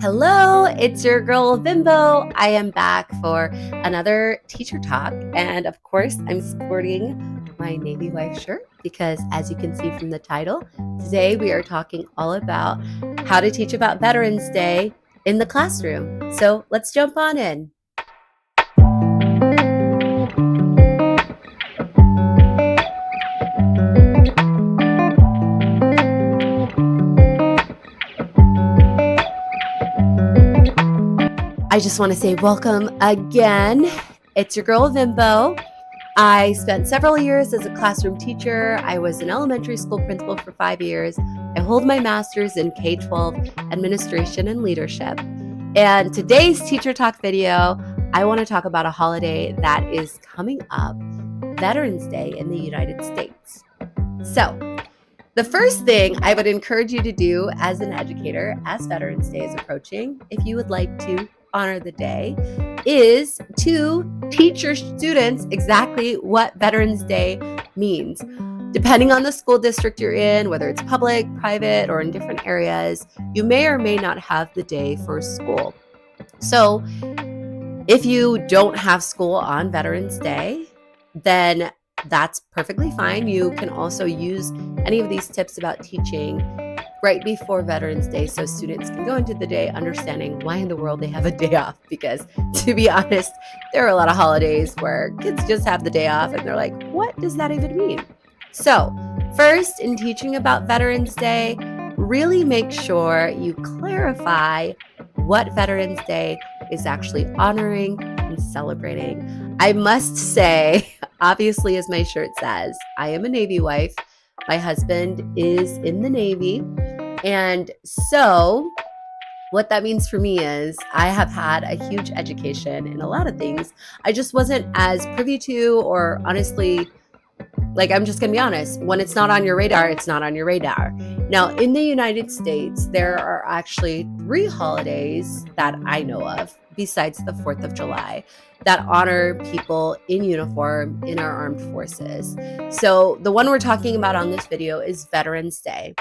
Hello, it's your girl Bimbo. I am back for another teacher talk. And of course, I'm sporting my Navy wife shirt because, as you can see from the title, today we are talking all about how to teach about Veterans Day in the classroom. So let's jump on in. I just want to say welcome again. It's your girl Bimbo. I spent several years as a classroom teacher. I was an elementary school principal for 5 years. I hold my master's in K-12 administration and leadership. And today's Teacher Talk video, I want to talk about a holiday that is coming up, Veterans Day in the United States. So, the first thing I would encourage you to do as an educator, as Veterans Day is approaching, if you would like to honor the day, is to teach your students exactly what Veterans Day means. Depending on the school district you're in, whether it's public, private, or in different areas, you may or may not have the day for school. So if you don't have school on Veterans Day, then that's perfectly fine. You can also use any of these tips about teaching right before Veterans Day so students can go into the day understanding why in the world they have a day off. Because to be honest, there are a lot of holidays where kids just have the day off and they're like, what does that even mean? So first, in teaching about Veterans Day, really make sure you clarify what Veterans Day is actually honoring and celebrating. I must say, obviously, as my shirt says, I am a Navy wife. My husband is in the Navy. And so what that means for me is I have had a huge education in a lot of things I just wasn't as privy to, or honestly, I'm just gonna be honest, when it's not on your radar, it's not on your radar. Now, in the United States, there are actually 3 holidays that I know of, besides the 4th of July, that honor people in uniform in our armed forces. So the one we're talking about on this video is Veterans Day.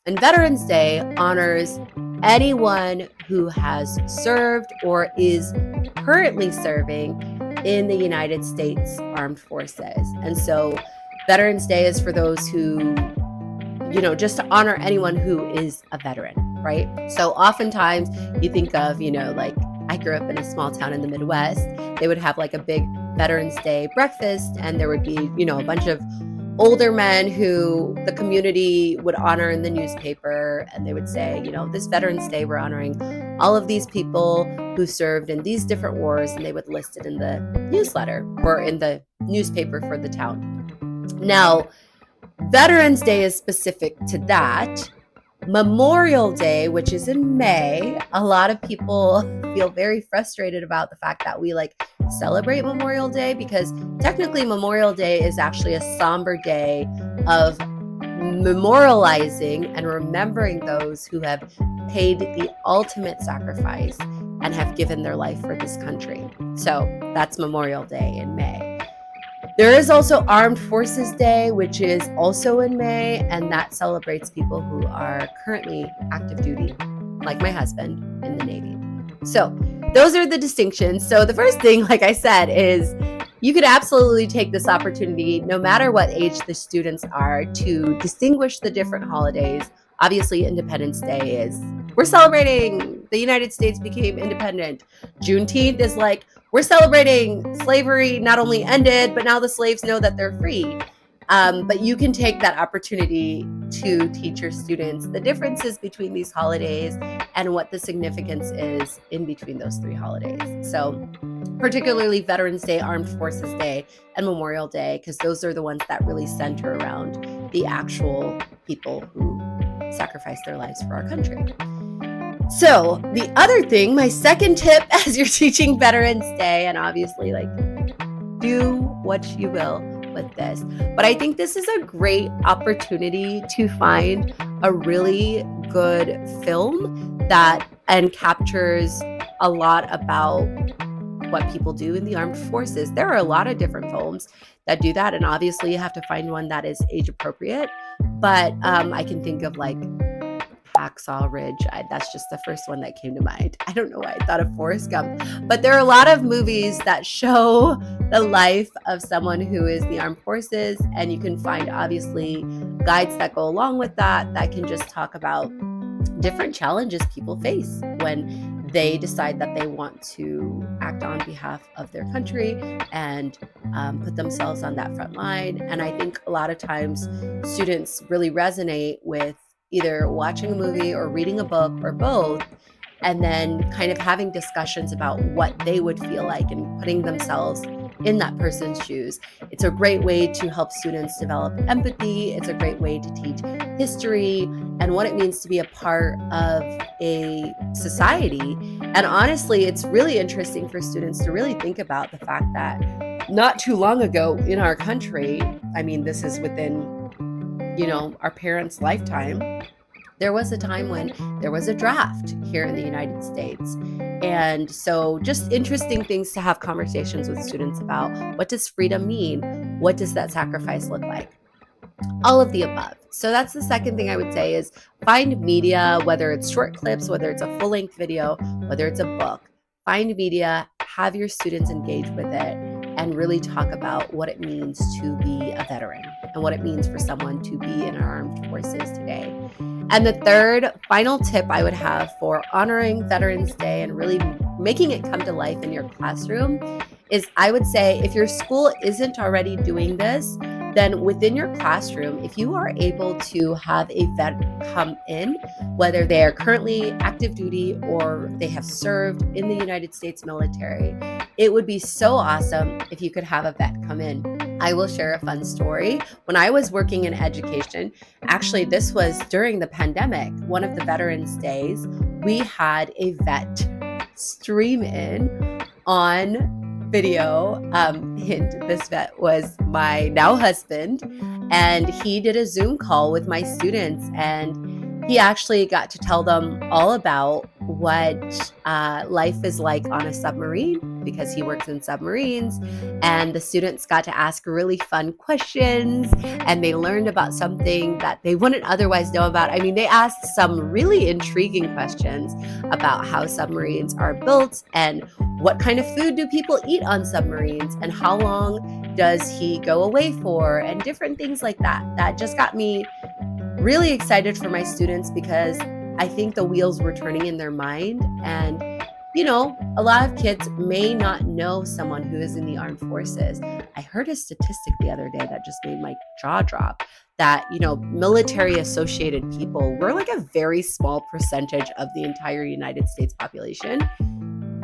And Veterans Day honors anyone who has served or is currently serving in the United States Armed Forces. And so Veterans Day is for those who, just to honor anyone who is a veteran, right? So oftentimes you think of, I grew up in a small town in the Midwest. They would have like a big Veterans Day breakfast, and there would be, a bunch of older men who the community would honor in the newspaper, and they would say, this Veterans Day, we're honoring all of these people who served in these different wars, and they would list it in the newsletter or in the newspaper for the town. Now, Veterans Day is specific to that. Memorial Day, which is in May, a lot of people feel very frustrated about the fact that we celebrate Memorial Day, because technically Memorial Day is actually a somber day of memorializing and remembering those who have paid the ultimate sacrifice and have given their life for this country. So that's Memorial Day in May. There is also Armed Forces Day, which is also in May, and that celebrates people who are currently active duty, like my husband in the Navy. So those are the distinctions. So the first thing, like I said, is you could absolutely take this opportunity, no matter what age the students are, to distinguish the different holidays. Obviously, Independence Day is, we're celebrating the United States became independent. Juneteenth is we're celebrating slavery not only ended, but now the slaves know that they're free. But you can take that opportunity to teach your students the differences between these holidays and what the significance is in between those 3 holidays. So particularly Veterans Day, Armed Forces Day, and Memorial Day, because those are the ones that really center around the actual people who sacrificed their lives for our country. So the other thing, my second tip as you're teaching Veterans Day, and obviously do what you will with this, but I think this is a great opportunity to find a really good film that captures a lot about what people do in the armed forces. There are a lot of different films that do that, and obviously you have to find one that is age appropriate, but I can think of Hacksaw Ridge. That's just the first one that came to mind. I don't know why I thought of Forrest Gump, but there are a lot of movies that show the life of someone who is the armed forces, and you can find obviously guides that go along with that can just talk about different challenges people face when they decide that they want to act on behalf of their country and put themselves on that front line. And I think a lot of times students really resonate with either watching a movie or reading a book or both, and then kind of having discussions about what they would feel like and putting themselves in that person's shoes. It's a great way to help students develop empathy. It's a great way to teach history and what it means to be a part of a society. And honestly, it's really interesting for students to really think about the fact that not too long ago in our country, I mean, this is within, our parents' lifetime, there was a time when there was a draft here in the United States. And so just interesting things to have conversations with students about. What does freedom mean? What does that sacrifice look like? All of the above. So that's the second thing I would say is find media, whether it's short clips, whether it's a full-length video, whether it's a book. Find media, have your students engage with it, and really talk about what it means to be a veteran and what it means for someone to be in our armed forces today. And the third final tip I would have for honoring Veterans Day and really making it come to life in your classroom is, I would say, if your school isn't already doing this, then within your classroom, if you are able to have a vet come in, whether they are currently active duty or they have served in the United States military, it would be so awesome if you could have a vet come in. I will share a fun story. When I was working in education, actually this was during the pandemic, one of the Veterans Days, we had a vet stream in on video. Hint, this vet was my now husband, and he did a Zoom call with my students, and he actually got to tell them all about what life is like on a submarine, because he works in submarines, and the students got to ask really fun questions, and they learned about something that they wouldn't otherwise know about. I mean, they asked some really intriguing questions about how submarines are built and what kind of food do people eat on submarines and how long does he go away for, and different things like that. That just got me really excited for my students, because I think the wheels were turning in their mind. And a lot of kids may not know someone who is in the armed forces. I heard a statistic the other day that just made my jaw drop, that, military associated people, we're like a very small percentage of the entire United States population.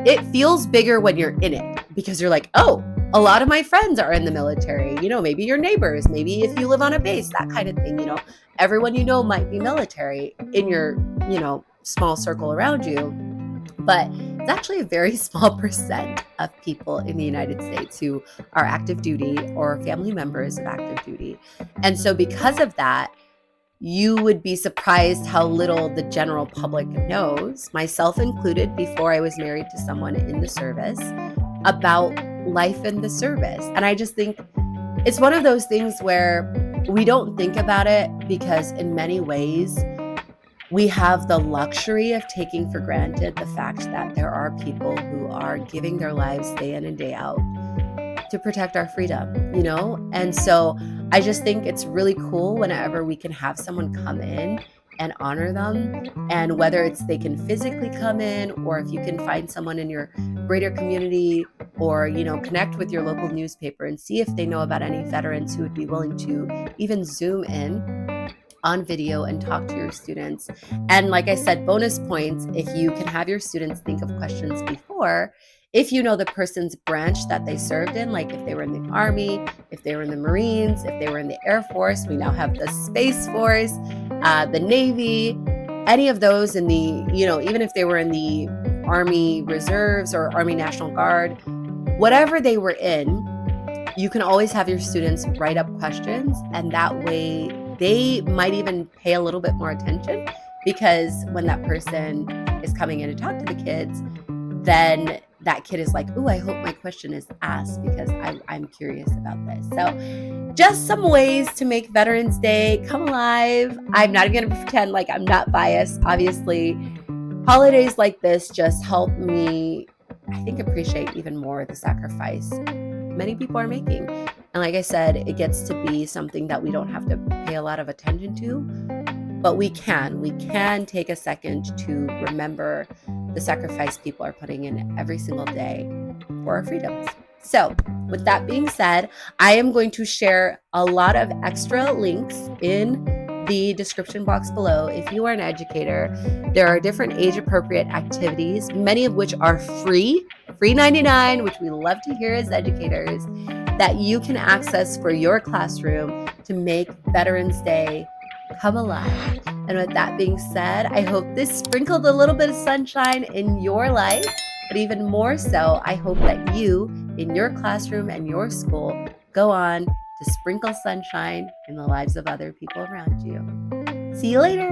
It feels bigger when you're in it, because you're like, oh, a lot of my friends are in the military, maybe your neighbors, maybe if you live on a base, that kind of thing, everyone might be military in your, small circle around you. But it's actually a very small percent of people in the United States who are active duty or family members of active duty. And so because of that, you would be surprised how little the general public knows, myself included, before I was married to someone in the service, about life in the service. And I just think it's one of those things where we don't think about it, because in many ways, we have the luxury of taking for granted the fact that there are people who are giving their lives day in and day out to protect our freedom, And so I just think it's really cool whenever we can have someone come in and honor them. And whether it's they can physically come in, or if you can find someone in your greater community, or, connect with your local newspaper and see if they know about any veterans who would be willing to even Zoom in on video and talk to your students. And like I said, bonus points if you can have your students think of questions before, if you know the person's branch that they served in, like if they were in the Army, if they were in the Marines, if they were in the Air Force. We now have the Space Force, the Navy, any of those in the, even if they were in the Army Reserves or Army National Guard, whatever they were in, you can always have your students write up questions, and that way they might even pay a little bit more attention, because when that person is coming in to talk to the kids, then that kid is like, oh, I hope my question is asked, because I'm curious about this. So just some ways to make Veterans Day come alive. I'm not even going to pretend like I'm not biased. Obviously, holidays like this just help me, I think, appreciate even more the sacrifice many people are making. And like I said, it gets to be something that we don't have to pay a lot of attention to, but we can take a second to remember the sacrifice people are putting in every single day for our freedoms. So, with that being said, I am going to share a lot of extra links in the description box below. If you are an educator, there are different age appropriate activities, many of which are free 99, which we love to hear as educators, that you can access for your classroom to make Veterans Day come alive. And with that being said, I hope this sprinkled a little bit of sunshine in your life, but even more so, I hope that you in your classroom and your school go on to sprinkle sunshine in the lives of other people around you. See you later.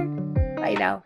Bye now.